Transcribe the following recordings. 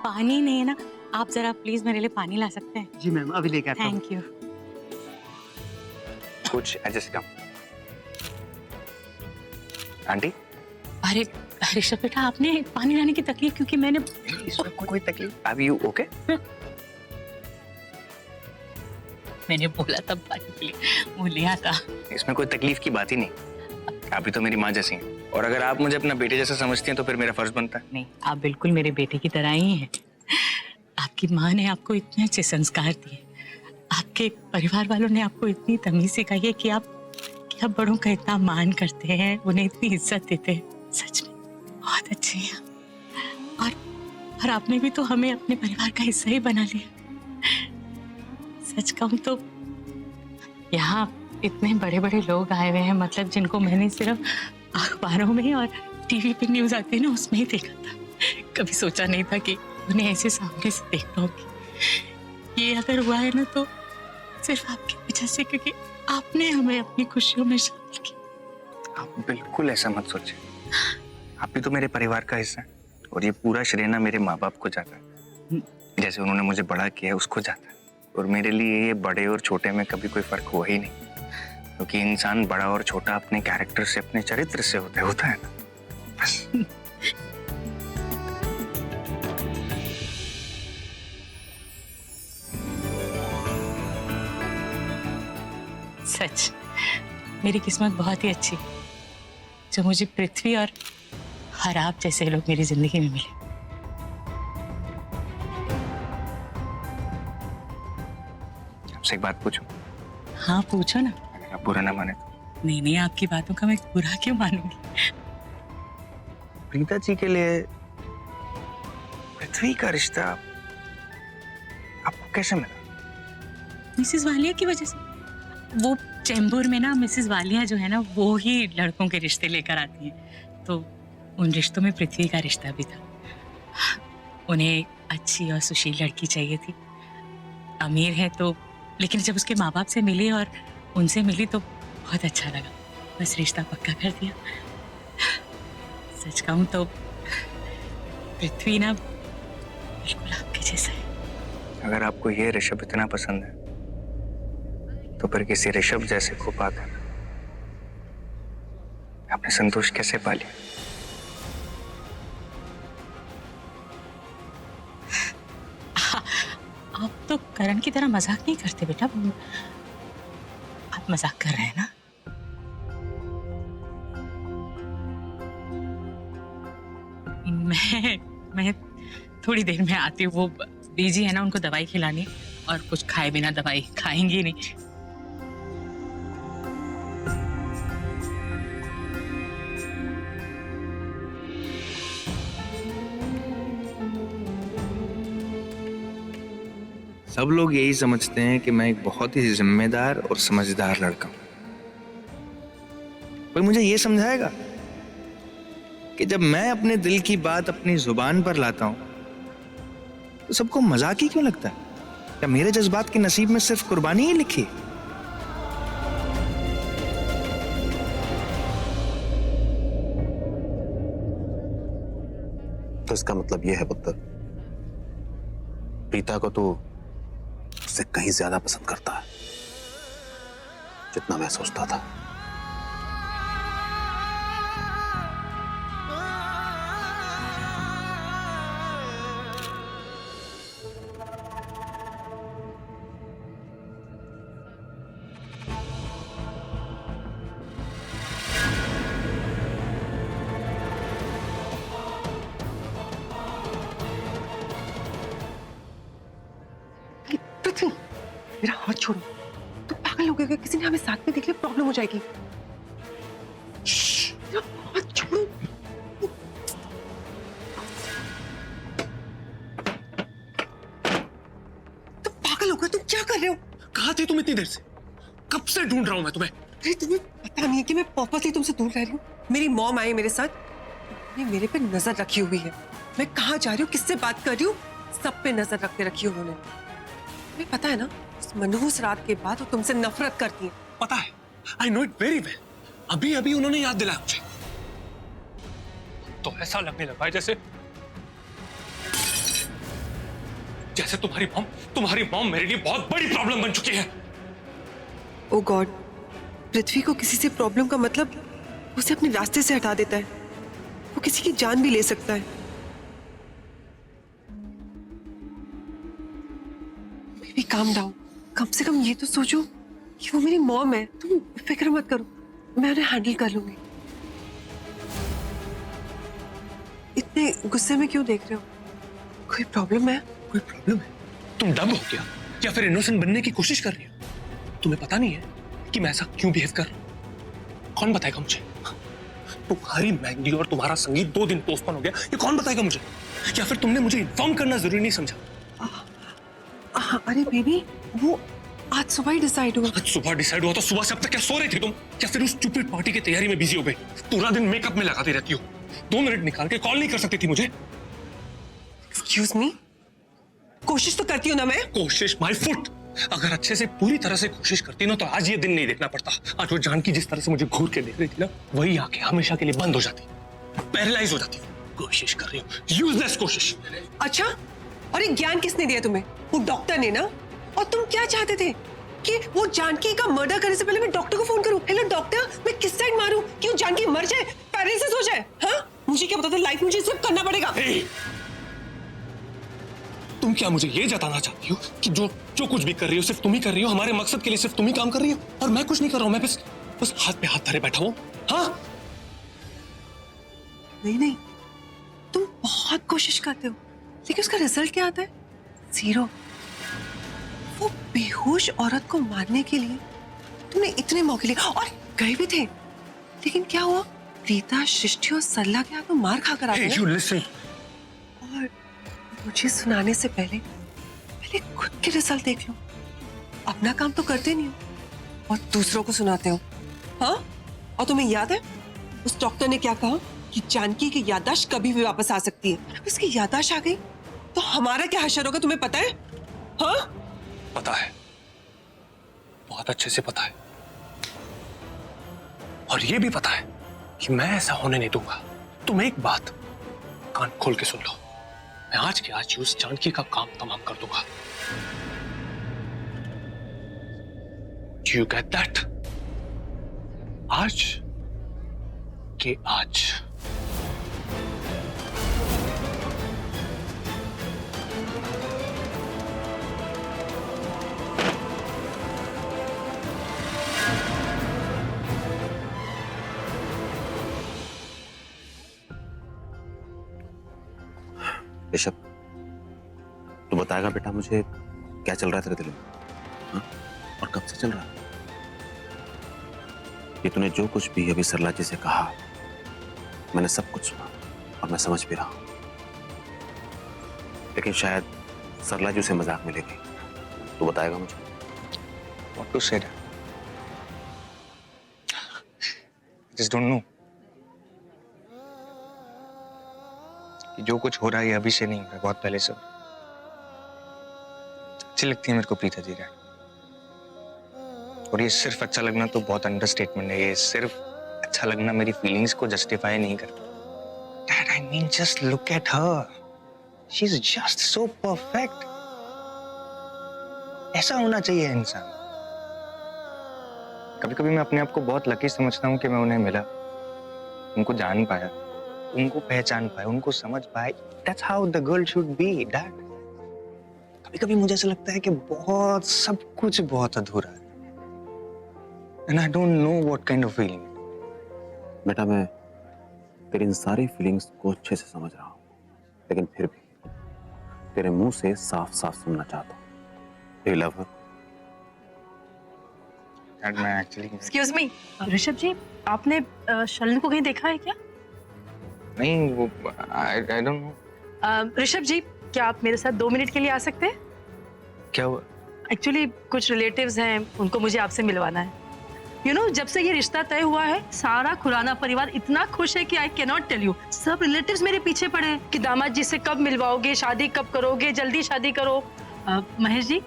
पानी नहीं है ना, आप जरा प्लीज मेरे लिए पानी ला सकते हैं? जी मैम, अभी लेके आता हूँ। Thank you. कुछ एडजस्ट कम। आंटी, अरे ऋषभ बेटा, आपने पानी लाने की तकलीफ क्योंकि मैंने इसमें कोई तकलीफ? Are you okay? मैंने बोला था पानी के लिए, वो लिया था। इसमें कोई तकलीफ की बात ही नहीं। आप भी तो मेरी माँ जैसी हैं, और अगर आप मुझे अपना बेटे जैसा समझती हैं तो फिर मेरा फर्ज बनता है। नहीं, आप बिल्कुल मेरे बेटे की तरह ही हैं। आपकी माँ ने आपको इतने अच्छे संस्कार दिए, आपके परिवार वालों ने आपको इतनी तमीज सिखाई है कि आप बड़ों का इतना मान करते हैं, उन्हें इतनी इज्जत देते हैं। सच में बहुत अच्छे हैं। और आपने भी तो हमें अपने परिवार का हिस्सा ही बना लिया। सच कहूं तो यहाँ इतने बड़े बड़े लोग आए हुए हैं, मतलब जिनको मैंने सिर्फ अखबारों में और टीवी पे न्यूज आती है ना, उसमें ही देखा था। कभी सोचा नहीं था कि उन्हें ऐसे सामने से देख पाऊंगी। ये अगर हुआ है ना तो सिर्फ आपकी वजह से, क्योंकि आपने हमें अपनी खुशियों में शामिल किया। आप बिल्कुल ऐसा मत सोचिए। आप भी तो मेरे परिवार का हिस्सा है, और ये पूरा श्रेय ना मेरे माँ बाप को जाता है। जैसे उन्होंने मुझे बड़ा किया है उसको जाता है, और मेरे लिए ये बड़े और छोटे में कभी कोई फर्क हुआ ही नहीं, क्योंकि इंसान बड़ा और छोटा अपने कैरेक्टर से, अपने चरित्र से होता है ना, बस। सच मेरी किस्मत बहुत ही अच्छी जो मुझे पृथ्वी और आप जैसे लोग मेरी जिंदगी में मिले। आपसे एक बात पूछूं? हाँ पूछो ना। अगर आप बुरा ना माने तो। नहीं नहीं, आपकी बातों का मैं बुरा क्यों मानूंगी। प्रीता जी के लिए पृथ्वी का रिश्ता आपको कैसे मिला? मिसेस वालिया की वजह से। वो चेंबूर में ना मिसेस वालिया जो है ना, वो ही लड़कों के रिश्ते लेकर आती हैं, तो उन रिश्तों में पृथ्वी का रिश्ता भी था। उन्हें अच्छी और सुशील लड़की चाहिए थी, अमीर है तो, लेकिन जब उसके माँ बाप से मिली और उनसे मिली तो बहुत अच्छा लगा, बस रिश्ता पक्का कर दिया। सच कहूँ तो पृथ्वी ना बिल्कुल आपके जैसा है। अगर आपको ये ऋषभ इतना पसंद है तो फिर किसी ऋषभ जैसे को पाकर आपने संतोष कैसे पा लिया? आप तो करण की तरह मजाक नहीं करते बेटा। आप मजाक कर रहे हैं ना? मैं थोड़ी देर में आती हूँ। वो बीजी है ना, उनको दवाई खिलानी, और कुछ खाए बिना दवाई खाएंगी नहीं। सब लोग यही समझते हैं कि मैं एक बहुत ही जिम्मेदार और समझदार लड़का हूं। कोई मुझे ये समझाएगा कि जब मैं अपने दिल की बात अपनी जुबान पर लाता हूं तो सबको मजाक ही क्यों लगता है? क्या मेरे जज्बात के नसीब में सिर्फ कुर्बानी ही लिखी है? तो इसका मतलब यह है पुत्र, प्रीता को तू उससे कहीं ज्यादा पसंद करता है जितना मैं सोचता था। पृथ्वी, मेरा हाथ छोड़ो। तू पागल हो गया? किसी ने हमें साथ में देख लिया, प्रॉब्लम हो जाएगी। मेरा हाथ छोड़ो। तुम पागल हो गए? तुम क्या कर रहे हो? कहाँ थे तुम इतनी देर से? कब से ढूंढ रहा हूं मैं तुम्हें। अरे तुम्हें पता नहीं है कि मैं पर्पसली तुमसे दूर रह रही हूँ? मेरी मॉम आई मेरे साथ, ये मेरे पे नजर रखी हुई है। मैं कहाँ जा रही हूँ, किससे बात कर रही हूँ, सब पे नजर रख के रखी उन्होंने। तुम्हें पता है ना, उस मनहूस रात के बाद वो तुमसे नफरत करती है। पता है, I know it very well. अभी अभी उन्होंने याद दिलाया मुझे। तो ऐसा लगने लगा है जैसे जैसे तुम्हारी मॉम मेरे लिए बहुत बड़ी प्रॉब्लम बन चुकी है। ओ गॉड, पृथ्वी को किसी से प्रॉब्लम का मतलब उसे अपने रास्ते से हटा देता है। वो किसी की जान भी ले सकता है। बेबी काम डाउन, कम से कम ये तो सोचो कि वो मेरी मॉम है। तुम फिक्र मत करो, मैं उन्हें हैंडल कर लूंगी। इतने गुस्से में क्यों देख रहे हो? कोई प्रॉब्लम है? कोई प्रॉब्लम है? तुम डम हो क्या या फिर इनोसेंट बनने की कोशिश कर रही हो? तुम्हें पता नहीं है कि मैं ऐसा क्यों बिहेव कर रहा हूं? कौन बताएगा मुझे? तुम्हारी मेहंदी और तुम्हारा संगीत 2 दिन पोस्टपोन हो गया, ये कौन बताएगा मुझे? या फिर तुमने मुझे इन्फॉर्म करना जरूरी नहीं समझा? अरे बेबी, वो आज सुबह ही डिसाइड हुआ। आज सुबह डिसाइड हुआ तो सुबह से अब तक क्या सो रही थी तुम? या फिर उस स्टूपिड पार्टी की तैयारी में बिजी हो गई? पूरा दिन मेकअप में लगाती रहती हो, 2 मिनट निकाल के कॉल नहीं कर सकती थी मुझे? एक्सक्यूज मी, कोशिश तो करती हूँ ना मैं। कोशिश माय फुट। अगर अच्छे से पूरी तरह से कोशिश करती ना तो आज ये दिन नहीं देखना पड़ता। आज वो जानकी जिस तरह से मुझे घूर के देख रही थी ना, वही आके हमेशा के लिए बंद हो जाती, पैरालाइज हो जाती। कोशिश कर रही हूँ, यूजलेस कोशिश। अच्छा, और ये ज्ञान किसने दिया तुम्हें? वो डॉक्टर ने ना। और तुम क्या चाहते थे कि वो जानकी का मर्डर करने से पहले मैं डॉक्टर को फोन करूं? हेलो डॉक्टर, मैं किस साइड मारूं कि वो जानकी मर जाए, पैरालिसिस हो जाए? हाँ, मुझे क्या पता था, लाइफ मुझे सिर्फ करना पड़ेगा। तुम क्या मुझे ये जताना चाहती हो कि जो कुछ भी कर रही हो सिर्फ तुम ही कर रही हो? हमारे मकसद के लिए सिर्फ तुम ही काम कर रही हो और मैं कुछ नहीं कर रहा हूं? मैं बस हाथ पे हाथ धरे बैठा हूं। हाँ, नहीं, तुम बहुत कोशिश करते हो, लेकिन उसका रिजल्ट क्या आता है? 0। वो बेहोश औरत को मारने के लिए तुमने इतने मौके लिए और गए भी थे, लेकिन क्या हुआ? रीता, सृष्टि और सरला के हाथ में मार खाकर आ गए। you listen. और मुझे सुनाने से पहले खुद के रिजल्ट देख लो। अपना काम तो करते नहीं हो और दूसरों को सुनाते हो। हाँ, और तुम्हें याद है उस डॉक्टर ने क्या कहा कि जानकी की याददाश्त कभी भी वापस आ सकती है। अब इसकी याददाश्त आ गई तो हमारा क्या हशर होगा, तुम्हें पता है? हाँ, पता है, बहुत अच्छे से पता है। और ये भी पता है कि मैं ऐसा होने नहीं दूंगा। तुम एक बात कान खोल के सुन लो, मैं आज के आज उस जानकी का काम तमाम कर दूंगा। Do you get that? आज के आज। ऋषभ, तू बताएगा बेटा मुझे क्या चल रहा है तेरे दिल में? हाँ? और कब से चल रहा है? ये तूने जो कुछ भी अभी सरला जी से कहा, मैंने सब कुछ सुना और मैं समझ भी रहा हूं, लेकिन शायद सरला जी उसे मजाक में ले गई। तू बताएगा मुझे? What to say? Just don't know. कि जो कुछ हो रहा है ये अभी से नहीं हो रहा है, बहुत पहले से। अच्छी लगती है मेरे को प्रीता जी रहा, और ये सिर्फ अच्छा लगना तो बहुत अंडरस्टेटमेंट है। ये सिर्फ अच्छा लगना मेरी फीलिंग्स को जस्टिफाई नहीं करता। Dad, I mean, just look at her. She's just so perfect. ऐसा होना चाहिए इंसान। कभी-कभी मैं अपने आप को बहुत लकी समझता हूँ कि मैं उन्हें मिला, उनको जान पाया, उनको पहचान पाया, उनको समझ पाया। That's how the girl should be, Dad. कभी-कभी मुझे ऐसा लगता है कि बहुत सब कुछ बहुत अधूरा है, and I don't know what kind of feeling. बेटा, मैं तेरी इन सारी फीलिंग्स को अच्छे से समझ रहा हूँ, लेकिन फिर भी तेरे मुंह से साफ साफ सुनना चाहता हूँ। Do you love her? Dad, मैं actually एक्सक्यूज मी, ऋषभ जी, आपने शलन को कहीं देखा है क्या? नहीं, वो I don't know. ऋषभ जी, क्या आप मेरे साथ 2 मिनट के लिए आ सकते हैं? क्या हुआ? एक्चुअली कुछ रिलेटिव्स हैं, उनको मुझे आपसे मिलवाना है। जब से ये रिश्ता तय हुआ है, सारा खुराना परिवार इतना खुश है कि I can not tell you. सब रिलेटिव्स मेरे पीछे पड़े हैं कि दामाद जी से कब मिलवाओगे, शादी कब करोगे, जल्दी शादी करो। महेश जी,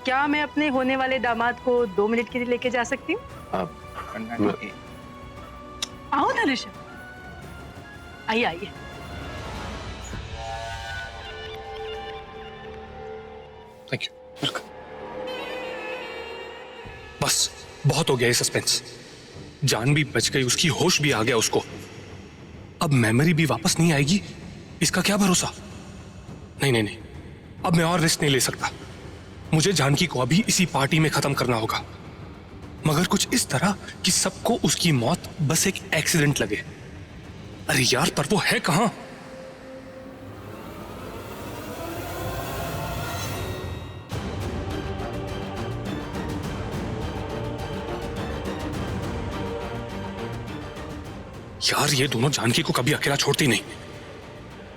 क्या मैं अपने होने वाले दामाद को 2 मिनट के लिए लेके जा सकती हूँ? आओ ना ऋषभ, आइए आइए। Thank you. वेलकम। बस बहुत हो गया ये सस्पेंस। जान भी बच गई, उसकी होश भी आ गया उसको। अब मेमोरी भी वापस नहीं आएगी, इसका क्या भरोसा। नहीं नहीं नहीं, अब मैं और रिस्क नहीं ले सकता। मुझे जानकी को अभी इसी पार्टी में खत्म करना होगा, मगर कुछ इस तरह कि सबको उसकी मौत बस एक एक्सीडेंट लगे। अरे यार, पर वो है कहां? यार, ये दोनों जानकी को कभी अकेला छोड़ती नहीं।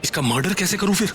इसका मर्डर कैसे करूं फिर?